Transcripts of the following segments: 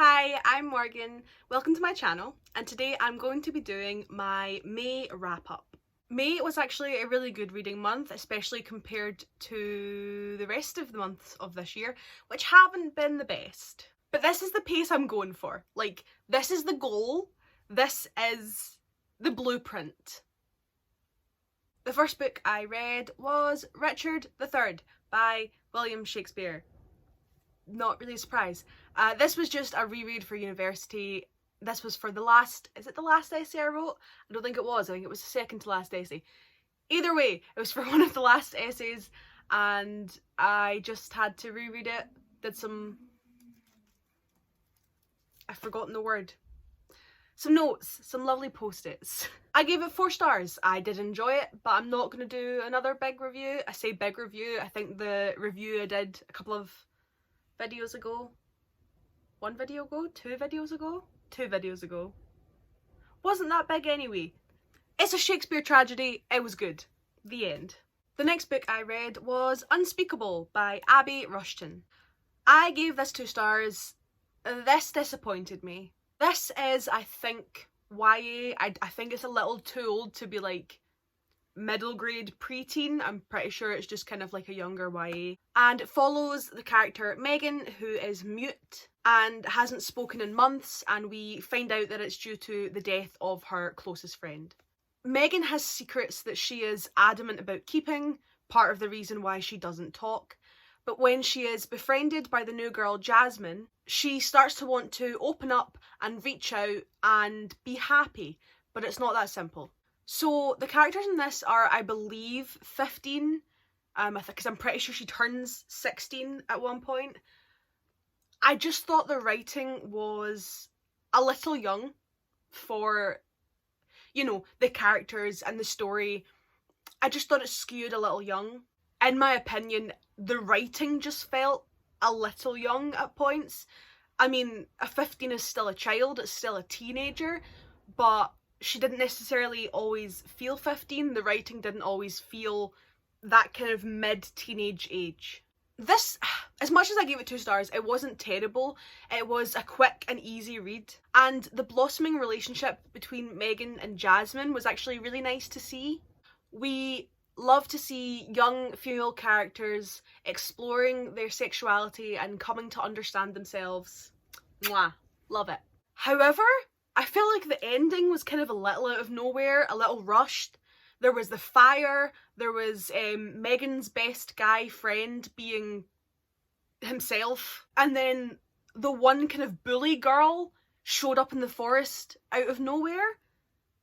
Hi, I'm Morgan. Welcome to my channel, and today I'm going to be doing my May wrap-up. May was actually a really good reading month, especially compared to the rest of the months of this year, which haven't been the best. But this is the pace I'm going for. Like, this is the goal. This is the blueprint. The first book I read was Richard III by William Shakespeare. Not really a surprise. This was just a reread for university. This was for the last, is it the last essay I wrote? I don't think it was. I think it was the second to last essay. Either way, it was for one of the last essays and I just had to reread it. Did some, I've forgotten the word. Some notes, some lovely post-its. I gave it 4 stars. I did enjoy it, but I'm not going to do another big review. I say big review. I think the review I did a couple of videos ago. 1 video ago? 2 videos ago? 2 videos ago. Wasn't that big anyway. It's a Shakespeare tragedy. It was good. The end. The next book I read was Unspeakable by Abby Rushton. I gave this 2 stars. This disappointed me. This is, I think, YA. I think it's a little too old to be like middle grade preteen. I'm pretty sure it's just kind of like a younger YA. And it follows the character Megan, who is mute and hasn't spoken in months, and we find out that it's due to the death of her closest friend. Megan has secrets that she is adamant about keeping, part of the reason why she doesn't talk. But when she is befriended by the new girl Jasmine, she starts to want to open up and reach out and be happy, but it's not that simple. So the characters in this are, I believe, 15, because I'm pretty sure she turns 16 at one point. I just thought the writing was a little young for, you know, the characters and the story. I just thought it skewed a little young. In my opinion, the writing just felt a little young at points. I mean, a 15 is still a child, it's still a teenager, but she didn't necessarily always feel 15. The writing didn't always feel that kind of mid-teenage age. This, as much as I gave it 2 stars, it wasn't terrible. It was a quick and easy read. And the blossoming relationship between Megan and Jasmine was actually really nice to see. We love to see young female characters exploring their sexuality and coming to understand themselves. Mwah. Love it. However, I feel like the ending was kind of a little out of nowhere, a little rushed. There was the fire, there was Megan's best guy friend being himself, and then the one kind of bully girl showed up in the forest out of nowhere.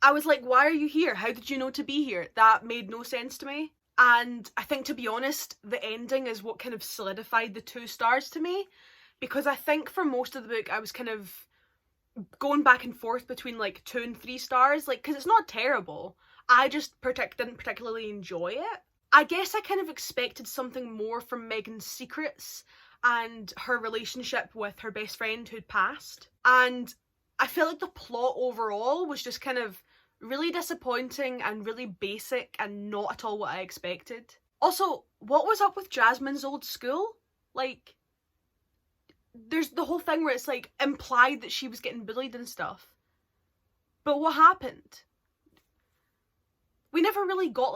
I was like, why are you here? How did you know to be here? That made no sense to me. And I think, to be honest, the ending is what kind of solidified the 2 stars to me, because I think for most of the book I was kind of going back and forth between like 2 and 3 stars, like, because it's not terrible. I just didn't particularly enjoy it. I guess I kind of expected something more from Megan's secrets and her relationship with her best friend who'd passed. And I feel like the plot overall was just kind of really disappointing and really basic and not at all what I expected. Also, what was up with Jasmine's old school? Like, there's the whole thing where it's like implied that she was getting bullied and stuff. But what happened? We never really got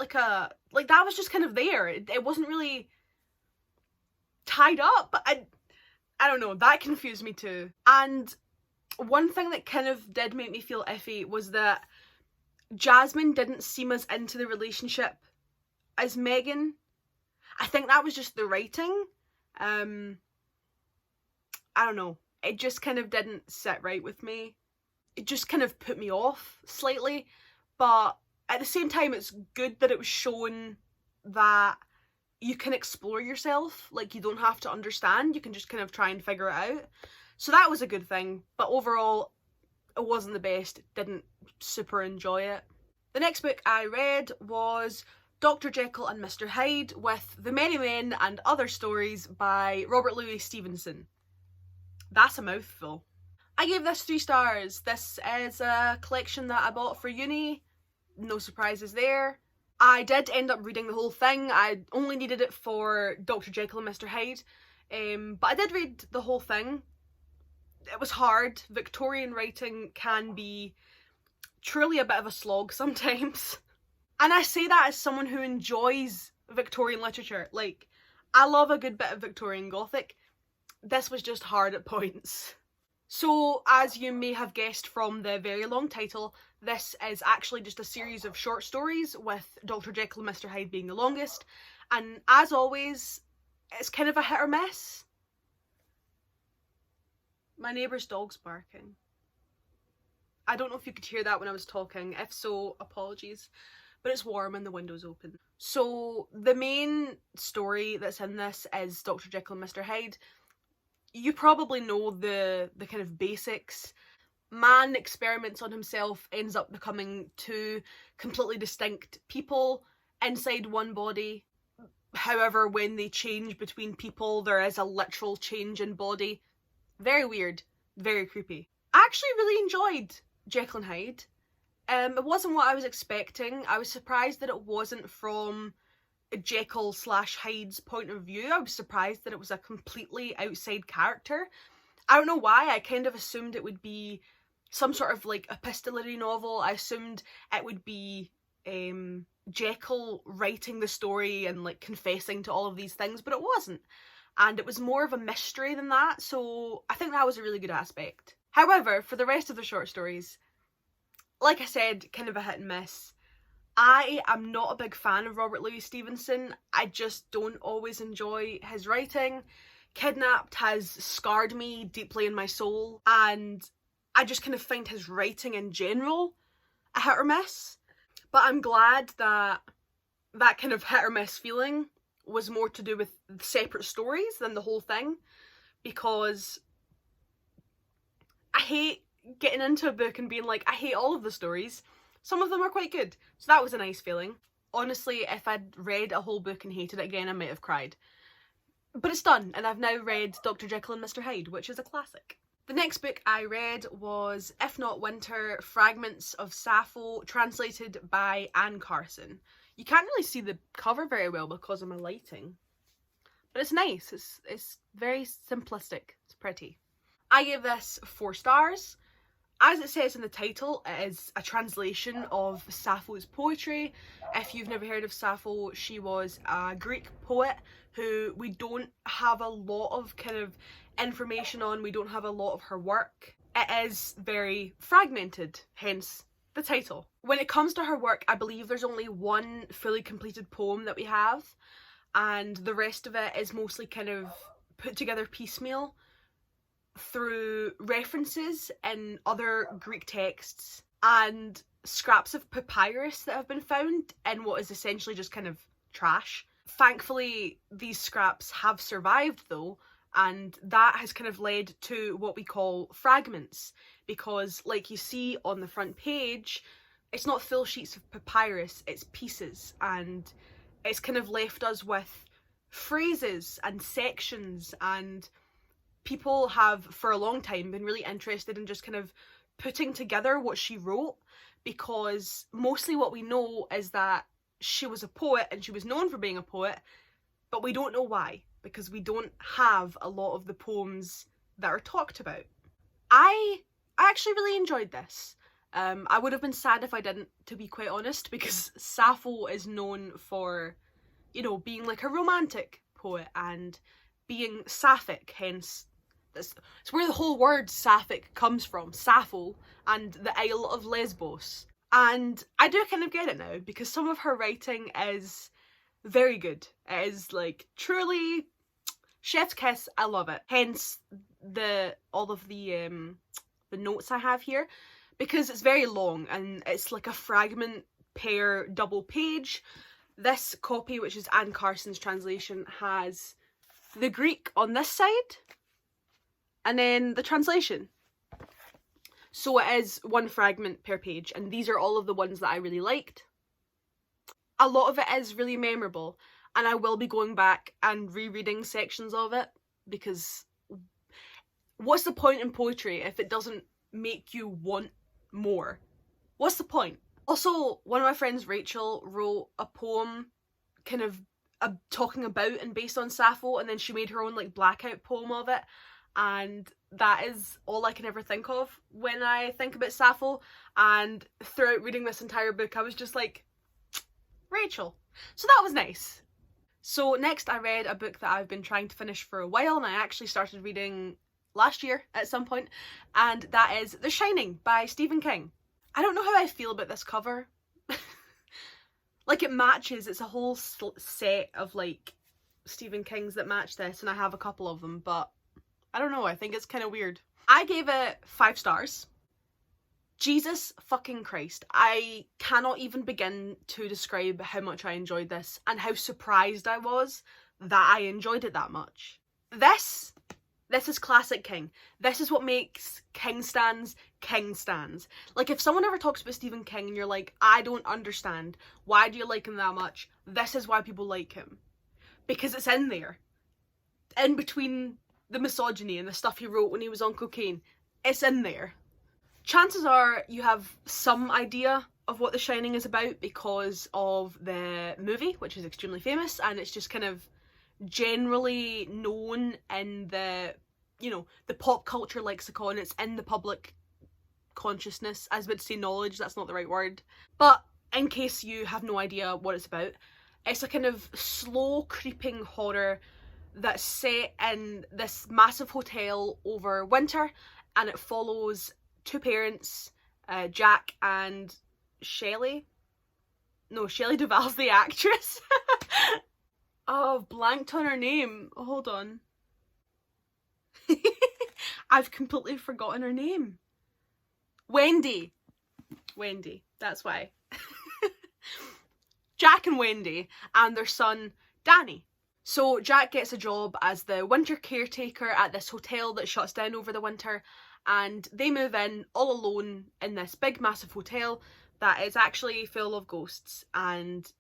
like that was just kind of there. It wasn't really tied up, but I don't know, that confused me too. And one thing that kind of did make me feel iffy was that Jasmine didn't seem as into the relationship as Megan. I think that was just the writing. I don't know, it just kind of didn't sit right with me. It just kind of put me off slightly, but at the same time it's good that it was shown that you can explore yourself, like you don't have to understand, you can just kind of try and figure it out. So that was a good thing, but overall it wasn't the best, didn't super enjoy it. The next book I read was Dr. Jekyll and Mr. Hyde with The Merry Men and Other Stories by Robert Louis Stevenson. That's a mouthful. I gave this 3 stars. This is a collection that I bought for uni. No surprises there. I did end up reading the whole thing. I only needed it for Dr. Jekyll and Mr. Hyde. But I did read the whole thing. it was hard. Victorian writing can be truly a bit of a slog sometimes. And I say that as someone who enjoys Victorian literature. Like, I love a good bit of Victorian Gothic. This was just hard at points. So, as you may have guessed from the very long title, this is actually just a series of short stories, with Dr. Jekyll and Mr. Hyde being the longest. And as always, it's kind of a hit or miss. My neighbour's dog's barking. I don't know if you could hear that when I was talking. If so, apologies. But it's warm and the window's open. So the main story that's in this is Dr. Jekyll and Mr. Hyde. You probably know the kind of basics. Man experiments on himself, ends up becoming two completely distinct people inside one body. However, when they change between people, there is a literal change in body. Very weird, very creepy. I actually really enjoyed Jekyll and Hyde. It wasn't what I was expecting. I was surprised that it wasn't from Jekyll / Hyde's point of view. I was surprised that it was a completely outside character. I don't know why. I kind of assumed it would be some sort of like epistolary novel. I assumed it would be Jekyll writing the story and like confessing to all of these things, but it wasn't. And it was more of a mystery than that, so I think that was a really good aspect. However, for the rest of the short stories, like I said, kind of a hit and miss. I am not a big fan of Robert Louis Stevenson. I just don't always enjoy his writing. Kidnapped has scarred me deeply in my soul, and I just kind of find his writing in general a hit or miss. But I'm glad that that kind of hit or miss feeling was more to do with separate stories than the whole thing, because I hate getting into a book and being like, I hate all of the stories. Some of them are quite good. So that was a nice feeling. Honestly, if I'd read a whole book and hated it again, I might have cried. But it's done, and I've now read Dr. Jekyll and Mr. Hyde, which is a classic. The next book I read was If Not Winter, Fragments of Sappho, translated by Anne Carson. You can't really see the cover very well because of my lighting. But it's nice. It's very simplistic. It's pretty. I gave this 4 stars. As it says in the title, it is a translation of Sappho's poetry. If you've never heard of Sappho, she was a Greek poet who we don't have a lot of kind of information on. We don't have a lot of her work. It is very fragmented, hence the title. When it comes to her work, I believe there's only one fully completed poem that we have, and the rest of it is mostly kind of put together piecemeal through references in other Greek texts and scraps of papyrus that have been found in what is essentially just kind of trash. Thankfully, these scraps have survived though, and that has kind of led to what we call fragments, because like you see on the front page, it's not full sheets of papyrus, it's pieces, and it's kind of left us with phrases and sections, and people have for a long time been really interested in just kind of putting together what she wrote, because mostly what we know is that she was a poet and she was known for being a poet, but we don't know why, because we don't have a lot of the poems that are talked about. I actually really enjoyed this. I would have been sad if I didn't, to be quite honest, because Sappho is known for, you know, being like a romantic poet and being sapphic, hence it's where the whole word sapphic comes from, Sappho and the Isle of Lesbos. And I do kind of get it now, because some of her writing is very good. It is like truly chef's kiss. I love it. Hence all of the notes I have here, because it's very long and it's like a fragment per double page. This copy, which is Anne Carson's translation, has the Greek on this side and then the translation. So it is one fragment per page, and these are all of the ones that I really liked. A lot of it is really memorable, and I will be going back and rereading sections of it, because what's the point in poetry if it doesn't make you want more? What's the point? Also, one of my friends, Rachel, wrote a poem kind of talking about and based on Sappho, and then she made her own like blackout poem of it, and that is all I can ever think of when I think about Sappho, and throughout reading this entire book I was just like, Rachel. So that was nice. So next I read a book that I've been trying to finish for a while, and I actually started reading last year at some point, and that is The Shining by Stephen King. I don't know how I feel about this cover. Like, it matches, it's a whole set of like Stephen Kings that match this, and I have a couple of them, but I don't know, I think it's kind of weird. I gave it 5 stars. Jesus fucking Christ. I cannot even begin to describe how much I enjoyed this and how surprised I was that I enjoyed it that much. This is classic King. This is what makes King Stans King Stans. Like, if someone ever talks about Stephen King and you're like, I don't understand, why do you like him that much? This is why people like him. Because it's in there. In between the misogyny and the stuff he wrote when he was on cocaine. It's in there. Chances are you have some idea of what The Shining is about because of the movie, which is extremely famous, and it's just kind of generally known in the, you know, the pop culture lexicon. It's in the public consciousness. I was about to say knowledge, that's not the right word. But in case you have no idea what it's about, it's a kind of slow creeping horror that's set in this massive hotel over winter, and it follows 2 parents, Jack and Shelley. No, Shelley Duvall's the actress. Oh, I've blanked on her name. Hold on. I've completely forgotten her name. Wendy. Wendy, that's why. Jack and Wendy and their son Danny. So Jack gets a job as the winter caretaker at this hotel that shuts down over the winter, and they move in all alone in this big massive hotel that is actually full of ghosts, and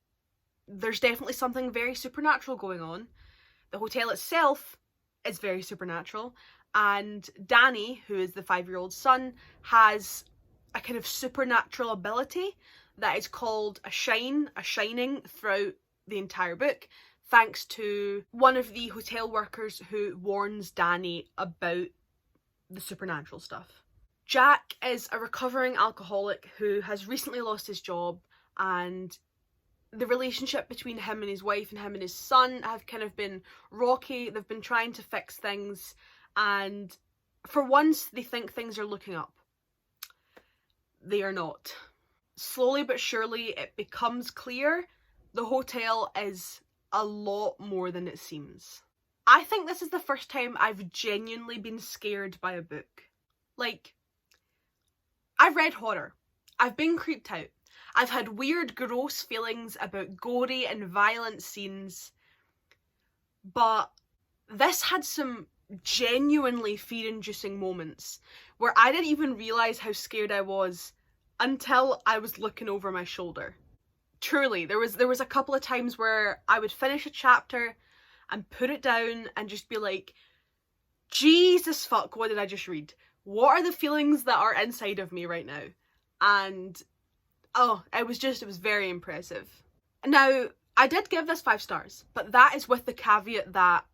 there's definitely something very supernatural going on. The hotel itself is very supernatural, and Danny, who is the 5-year-old son, has a kind of supernatural ability that is called a shining throughout the entire book, thanks to one of the hotel workers who warns Danny about the supernatural stuff. Jack is a recovering alcoholic who has recently lost his job, and the relationship between him and his wife and him and his son have kind of been rocky. They've been trying to fix things, and for once they think things are looking up. They are not. Slowly but surely it becomes clear the hotel is a lot more than it seems. I think this is the first time I've genuinely been scared by a book. Like, I've read horror. I've been creeped out. I've had weird, gross feelings about gory and violent scenes, but this had some genuinely fear-inducing moments where I didn't even realise how scared I was until I was looking over my shoulder. Truly, there was a couple of times where I would finish a chapter and put it down and just be like, Jesus fuck, what did I just read? What are the feelings that are inside of me right now? And oh, it was very impressive. Now, I did give this 5 stars, but that is with the caveat that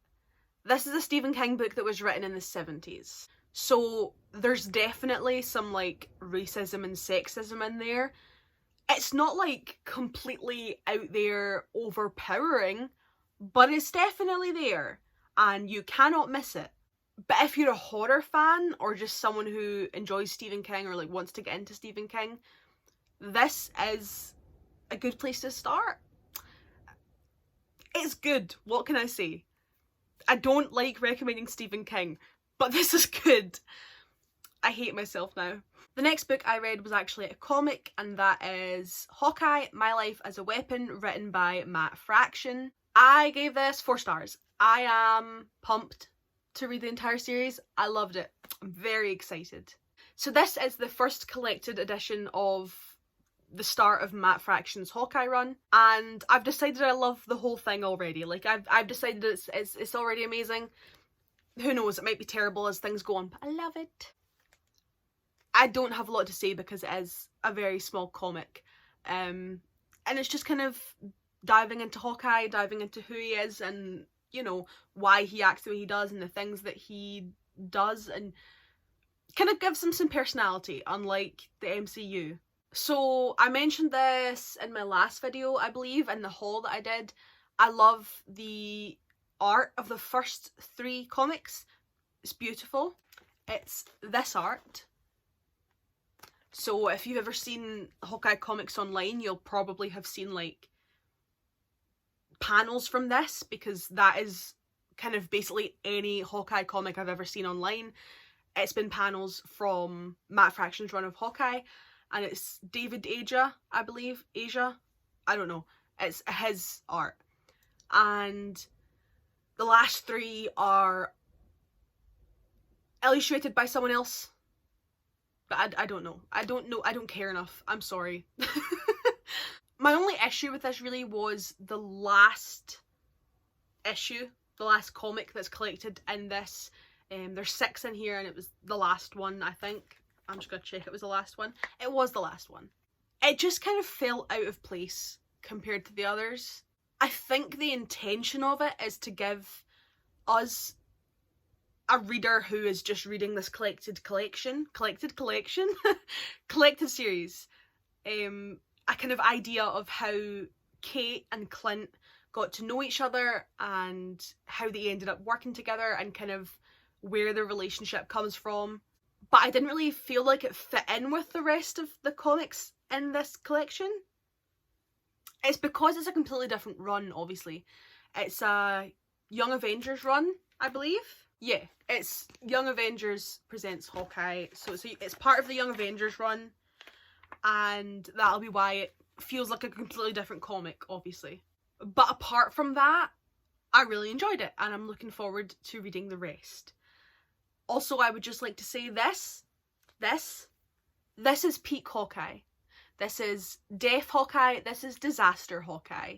this is a Stephen King book that was written in the 70s. So there's definitely some like racism and sexism in there. It's not like completely out there overpowering, but it's definitely there and you cannot miss it. But if you're a horror fan or just someone who enjoys Stephen King or like wants to get into Stephen King, this is a good place to start. It's good, what can I say? I don't like recommending Stephen King, but this is good. I hate myself now. The next book I read was actually a comic, and that is Hawkeye, My Life as a Weapon, written by Matt Fraction. I gave this 4 stars. I am pumped to read the entire series. I loved it. I'm very excited. So this is the first collected edition of the start of Matt Fraction's Hawkeye run, and I've decided I love the whole thing already. Like, I've decided it's already amazing. Who knows, it might be terrible as things go on, but I love it. I don't have a lot to say because it is a very small comic, and it's just kind of diving into Hawkeye, diving into who he is and, you know, why he acts the way he does and the things that he does and kind of gives them some personality, unlike the MCU. So I mentioned this in my last video, I believe, in the haul that I did. I love the art of the first 3 comics. It's beautiful. It's this art. So if you've ever seen Hawkeye comics online, you'll probably have seen like panels from this, because that is kind of basically any Hawkeye comic I've ever seen online. It's been panels from Matt Fraction's run of Hawkeye, and it's David Aja, I believe. Aja? I don't know. It's his art. And the last 3 are illustrated by someone else. But I don't know. I don't care enough. I'm sorry. My only issue with this really was the last issue, the last comic that's collected in this. There's 6 in here, and it was the last one, I think. I'm just gonna check it was the last one. It was the last one. It just kind of fell out of place compared to the others. I think the intention of it is to give us, a reader who is just reading this collected series, a kind of idea of how Kate and Clint got to know each other and how they ended up working together and kind of where their relationship comes from. But I didn't really feel like it fit in with the rest of the comics in this collection. It's because it's a completely different run, obviously. It's a Young Avengers run, I believe. Yeah, it's Young Avengers presents Hawkeye. So it's part of the Young Avengers run, and that'll be why it feels like a completely different comic, obviously. But apart from that, I really enjoyed it, and I'm looking forward to reading the rest. Also, I would just like to say this is peak Hawkeye. This is Death Hawkeye, this is Disaster Hawkeye.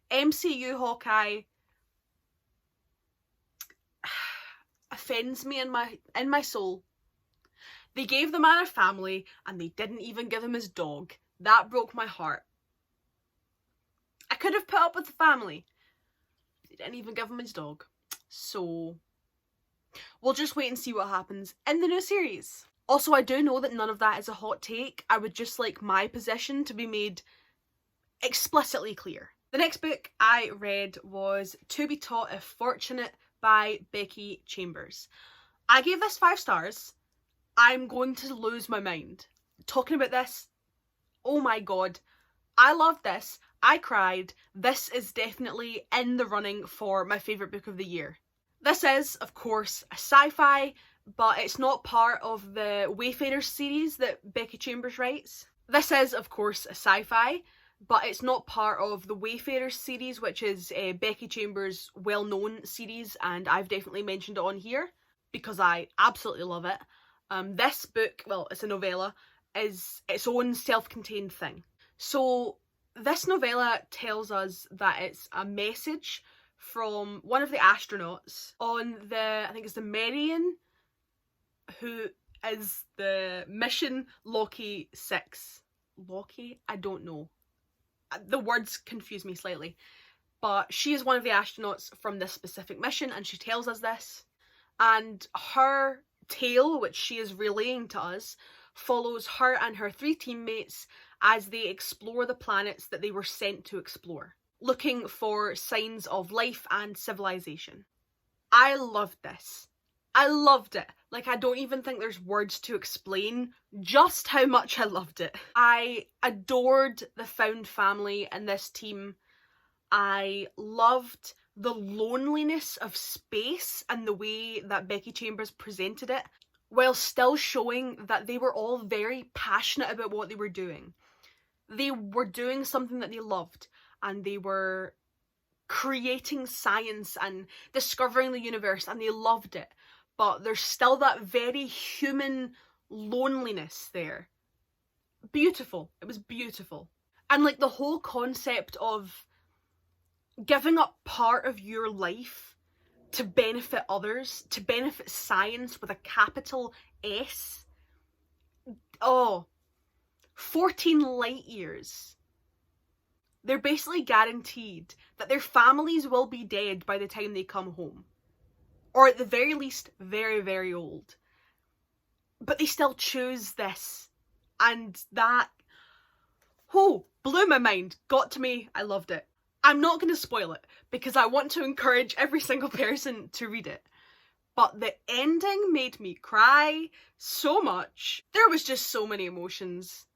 MCU Hawkeye offends me in my soul. They gave the man a family and they didn't even give him his dog. That broke my heart. I could have put up with the family. They didn't even give him his dog. So we'll just wait and see what happens in the new series. Also, I do know that none of that is a hot take. I would just like my position to be made explicitly clear. The next book I read was To Be Taught If Fortunate by Becky Chambers. I gave this 5 stars. I'm going to lose my mind talking about this. Oh my god. I loved this. I cried. This is definitely in the running for my favourite book of the year. This is, of course, a sci-fi, but it's not part of the Wayfarers series that Becky Chambers writes. This is, of course, a sci-fi, but it's not part of the Wayfarers series, which is Becky Chambers' well-known series, and I've definitely mentioned it on here because I absolutely love it. This book, well, it's a novella, is its own self-contained thing. So this novella tells us that it's a message from one of the astronauts on the, I think it's the Merian, who is the mission Loki 6. Loki? I don't know. The words confuse me slightly. But she is one of the astronauts from this specific mission, and she tells us this. And her tale, which she is relaying to us, follows her and her 3 teammates as they explore the planets that they were sent to explore, looking for signs of life and civilization. I loved this. I loved it. Like, I don't even think there's words to explain just how much I loved it. I adored the found family in this team. I loved the loneliness of space and the way that Becky Chambers presented it, while still showing that they were all very passionate about what they were doing. They were doing something that they loved, and they were creating science and discovering the universe, and they loved it. But there's still that very human loneliness there. Beautiful. It was beautiful. And like the whole concept of giving up part of your life to benefit others, to benefit science with a capital S. Oh, 14 light years. They're basically guaranteed that their families will be dead by the time they come home. or at the very least, very, very old. But they still choose this, and that, oh, blew my mind, got to me, I loved it. I'm not going to spoil it, because I want to encourage every single person to read it. But the ending made me cry so much. There was just so many emotions.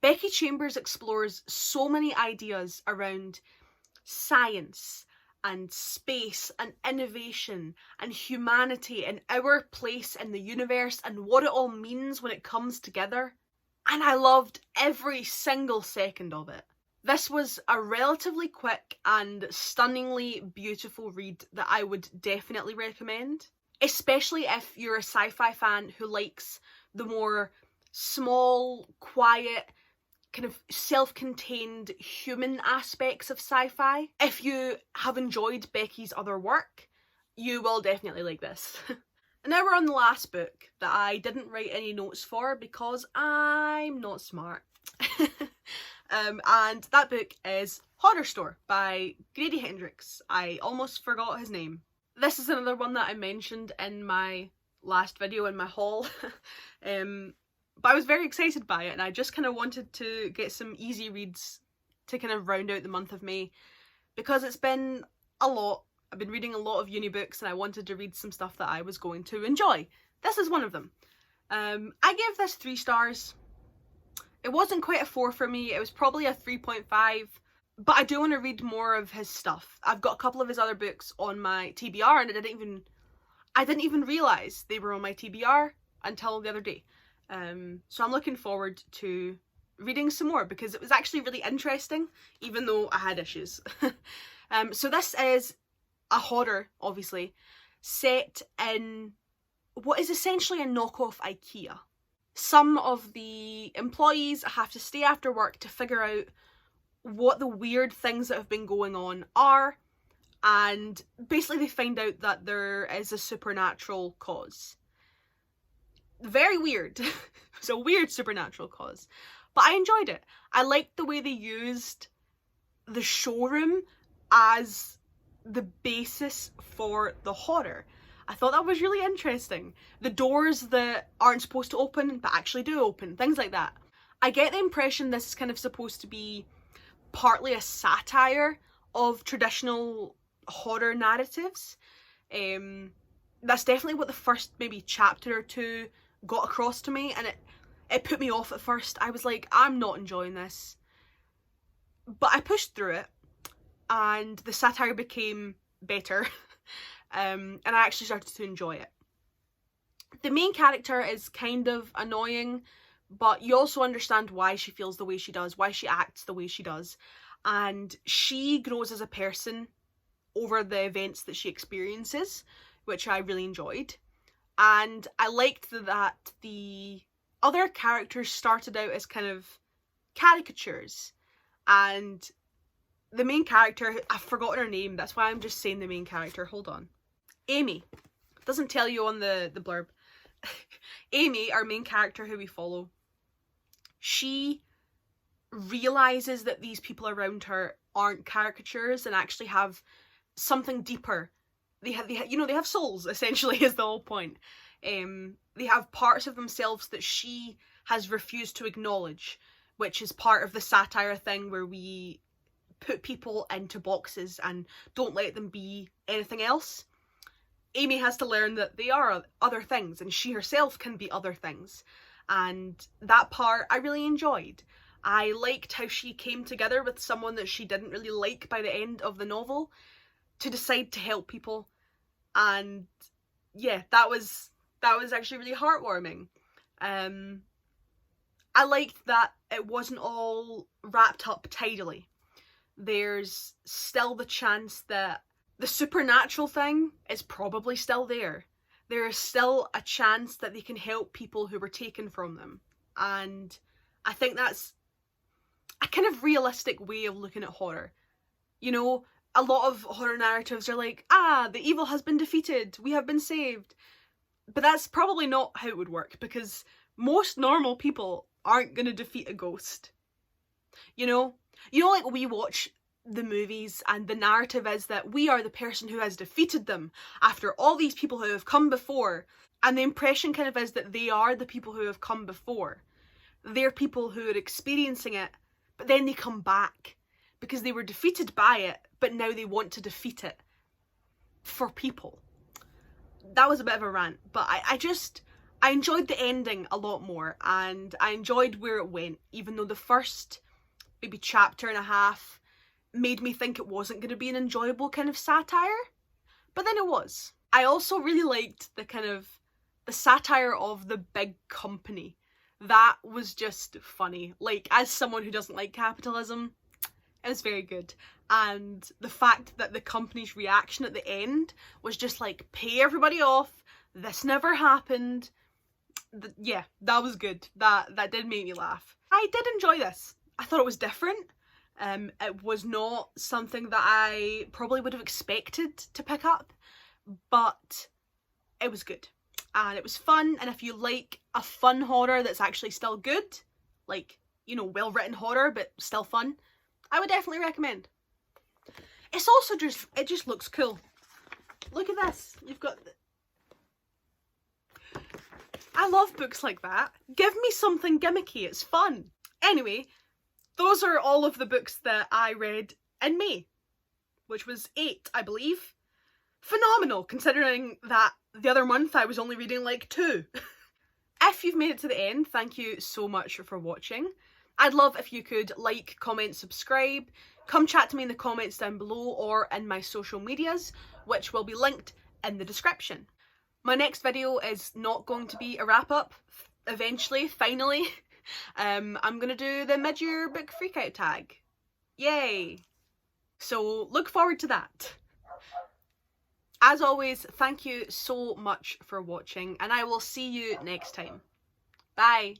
Becky Chambers explores so many ideas around science and space and innovation and humanity and our place in the universe and what it all means when it comes together. And I loved every single second of it. This was a relatively quick and stunningly beautiful read that I would definitely recommend, especially if you're a sci-fi fan who likes the more small, quiet, kind of self-contained human aspects of sci-fi. If you have enjoyed Becky's other work, you will definitely like this. And now we're on the last book that I didn't write any notes for because I'm not smart. And that book is Horror Store by Grady Hendrix. I almost forgot his name. This is another one that I mentioned in my last video in my haul. But I was very excited by it, and I just kind of wanted to get some easy reads to kind of round out the month of May, because it's been a lot. I've been reading a lot of uni books and I wanted to read some stuff that I was going to enjoy. This is one of them. I gave this 3 stars. It wasn't quite a 4 for me, it was probably a 3.5, but I do want to read more of his stuff. I've got a couple of his other books on my TBR and I didn't even realise they were on my TBR until the other day. So I'm looking forward to reading some more because it was actually really interesting, even though I had issues. So this is a horror, obviously, set in what is essentially a knockoff IKEA. Some of the employees have to stay after work to figure out what the weird things that have been going on are, and basically they find out that there is a supernatural cause. Very weird. It's a weird supernatural cause. But I enjoyed it. I liked the way they used the showroom as the basis for the horror. I thought that was really interesting. The doors that aren't supposed to open but actually do open, things like that. I get the impression this is kind of supposed to be partly a satire of traditional horror narratives. That's definitely what the first maybe chapter or 2 got across to me, and it put me off at first. I was like, I'm not enjoying this. But I pushed through it and the satire became better. And I actually started to enjoy it. The main character is kind of annoying, but you also understand why she feels the way she does, why she acts the way she does. And she grows as a person over the events that she experiences, which I really enjoyed. And I liked that the other characters started out as kind of caricatures. And the main character, I've forgotten her name, that's why I'm just saying the main character, hold on. Amy. Doesn't tell you on the blurb. Amy, our main character who we follow, she realises that these people around her aren't caricatures and actually have something deeper. They have souls, essentially, is the whole point. They have parts of themselves that she has refused to acknowledge, which is part of the satire thing where we put people into boxes and don't let them be anything else. Amy has to learn that they are other things and she herself can be other things. And that part I really enjoyed. I liked how she came together with someone that she didn't really like by the end of the novel to decide to help people. And yeah, that was actually really heartwarming. I liked that it wasn't all wrapped up tidily. There's still the chance that the supernatural thing is probably still there. There is still a chance that they can help people who were taken from them. And I think that's a kind of realistic way of looking at horror. You know, a lot of horror narratives are like, the evil has been defeated, we have been saved. But that's probably not how it would work, because most normal people aren't going to defeat a ghost. You know, like we watch the movies, and the narrative is that we are the person who has defeated them after all these people who have come before, and the impression kind of is that they are the people who have come before. They're people who are experiencing it, but then they come back because they were defeated by it, but now they want to defeat it for people. That was a bit of a rant, but I enjoyed the ending a lot more, and I enjoyed where it went, even though the first maybe chapter and a half made me think it wasn't going to be an enjoyable kind of satire, but then it was. I also really liked the kind of the satire of the big company. That was just funny. Like, as someone who doesn't like capitalism, it was very good. And the fact that the company's reaction at the end was just like, pay everybody off, this never happened. Yeah, that was good. That did make me laugh. I did enjoy this. I thought it was different. It was not something that I probably would have expected to pick up, but it was good. And it was fun, and if you like a fun horror that's actually still good, like, you know, well-written horror but still fun, I would definitely recommend. It's also it just looks cool. Look at this. You've got... I love books like that. Give me something gimmicky, it's fun. Anyway, those are all of the books that I read in May, which was 8, I believe. Phenomenal, considering that the other month I was only reading like 2. If you've made it to the end, thank you so much for watching. I'd love if you could like, comment, subscribe. Come chat to me in the comments down below or in my social medias, which will be linked in the description. My next video is not going to be a wrap-up, eventually, finally. I'm going to do the mid-year book freakout tag. Yay! So look forward to that. As always, thank you so much for watching, and I will see you next time. Bye!